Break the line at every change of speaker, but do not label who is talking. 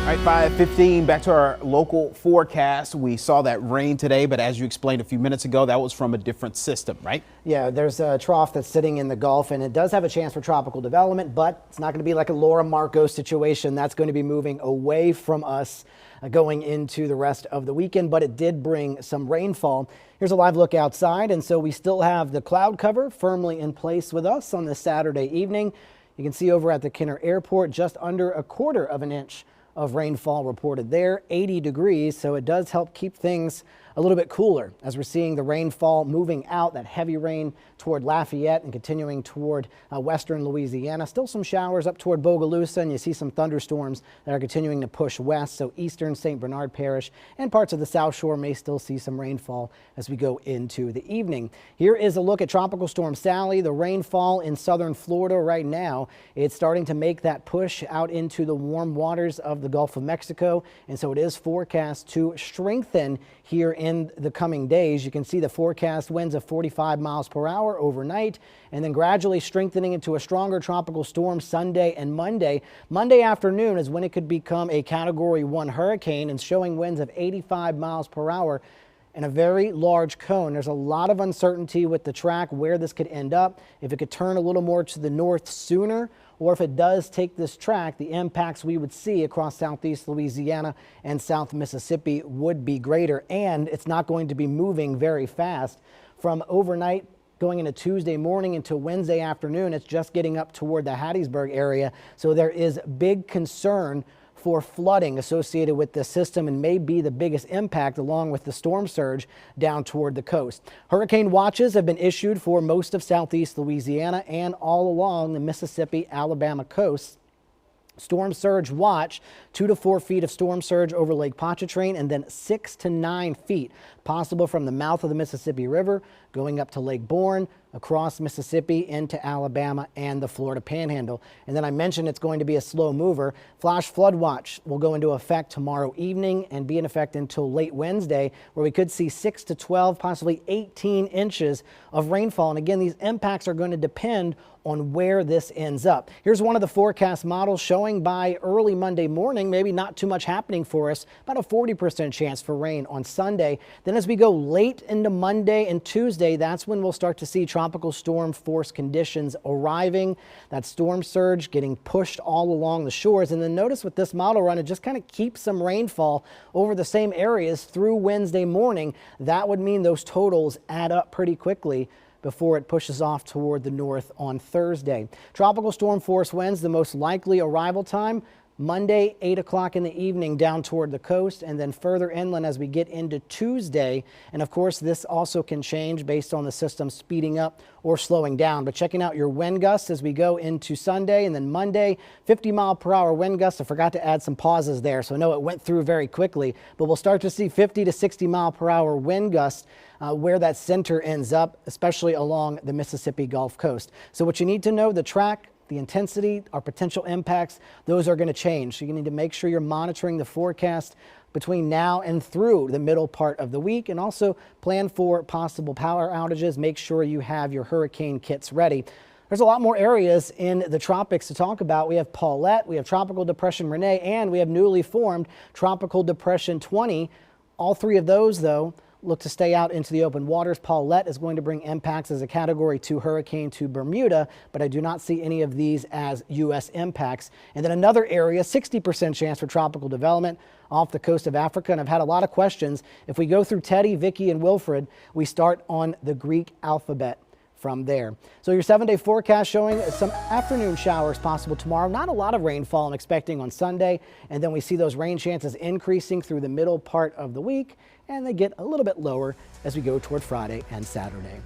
All right, 5:15, back to our local forecast. We saw that rain today, but as you explained a few minutes ago, that was from a different system, right?
Yeah, there's a trough that's sitting in the Gulf, and it does have a chance for tropical development, but it's not going to be like a Laura Marcos situation. That's going to be moving away from us going into the rest of the weekend, but it did bring some rainfall. Here's a live look outside, and so we still have the cloud cover firmly in place with us on this Saturday evening. You can see over at the Kenner Airport just under a quarter of an inch of rainfall reported there, 80 degrees, so it does help keep things a little bit cooler as we're seeing the rainfall moving out, that heavy rain toward Lafayette and continuing toward western Louisiana. Still some showers up toward Bogalusa, and you see some thunderstorms that are continuing to push west, so eastern St. Bernard Parish and parts of the South Shore may still see some rainfall as we go into the evening. Here is a look at Tropical Storm Sally. The rainfall in southern Florida right now, it's starting to make that push out into the warm waters of the Gulf of Mexico, and so it is forecast to strengthen here in the coming days. You can see the forecast winds of 45 miles per hour overnight, and then gradually strengthening into a stronger tropical storm Sunday and Monday. Monday afternoon is when it could become a Category 1 hurricane and showing winds of 85 miles per hour and a very large cone. There's a lot of uncertainty with the track where this could end up, if it could turn a little more to the north sooner, or if it does take this track, the impacts we would see across southeast Louisiana and south Mississippi would be greater, and it's not going to be moving very fast. From overnight going into Tuesday morning into Wednesday afternoon, it's just getting up toward the Hattiesburg area, so there is big concern for flooding associated with the system and may be the biggest impact along with the storm surge down toward the coast. Hurricane watches have been issued for most of southeast Louisiana and all along the Mississippi-Alabama coast. Storm surge watch, 2 to 4 feet of storm surge over Lake Pontchartrain, and then 6 to 9 feet possible from the mouth of the Mississippi River going up to Lake Bourne, across Mississippi into Alabama and the Florida Panhandle. And then I mentioned it's going to be a slow mover. Flash flood watch will go into effect tomorrow evening and be in effect until late Wednesday, where we could see 6 to 12, possibly 18 inches of rainfall. And again, these impacts are going to depend on where this ends up. Here's one of the forecast models showing by early Monday morning, maybe not too much happening for us, about a 40% chance for rain on Sunday. Then as we go late into Monday and Tuesday, that's when we'll start to see tropical storm force conditions arriving, that storm surge getting pushed all along the shores. And then notice with this model run, it just kind of keeps some rainfall over the same areas through Wednesday morning. That would mean those totals add up pretty quickly before it pushes off toward the north on Thursday. Tropical storm force winds, the most likely arrival time Monday, 8 o'clock in the evening down toward the coast, and then further inland as we get into Tuesday. And of course, this also can change based on the system speeding up or slowing down. But checking out your wind gusts as we go into Sunday and then Monday, 50-mile-per-hour wind gusts. I forgot to add some pauses there, so I know it went through very quickly, but we'll start to see 50 to 60-mile-per-hour wind gusts where that center ends up, especially along the Mississippi Gulf Coast. So what you need to know, the track, the intensity, our potential impacts, those are going to change. So you need to make sure you're monitoring the forecast between now and through the middle part of the week, and also plan for possible power outages. Make sure you have your hurricane kits ready. There's a lot more areas in the tropics to talk about. We have Paulette, we have Tropical Depression Renee, and we have newly formed Tropical Depression 20. All three of those, though, look to stay out into the open waters. Paulette is going to bring impacts as a Category 2 hurricane to Bermuda, but I do not see any of these as U.S. impacts. And then another area, 60% chance for tropical development off the coast of Africa. And I've had a lot of questions. If we go through Teddy, Vicky, and Wilfred, we start on the Greek alphabet from there. So your 7-day forecast showing some afternoon showers possible tomorrow. Not a lot of rainfall I'm expecting on Sunday. And then we see those rain chances increasing through the middle part of the week, and they get a little bit lower as we go toward Friday and Saturday.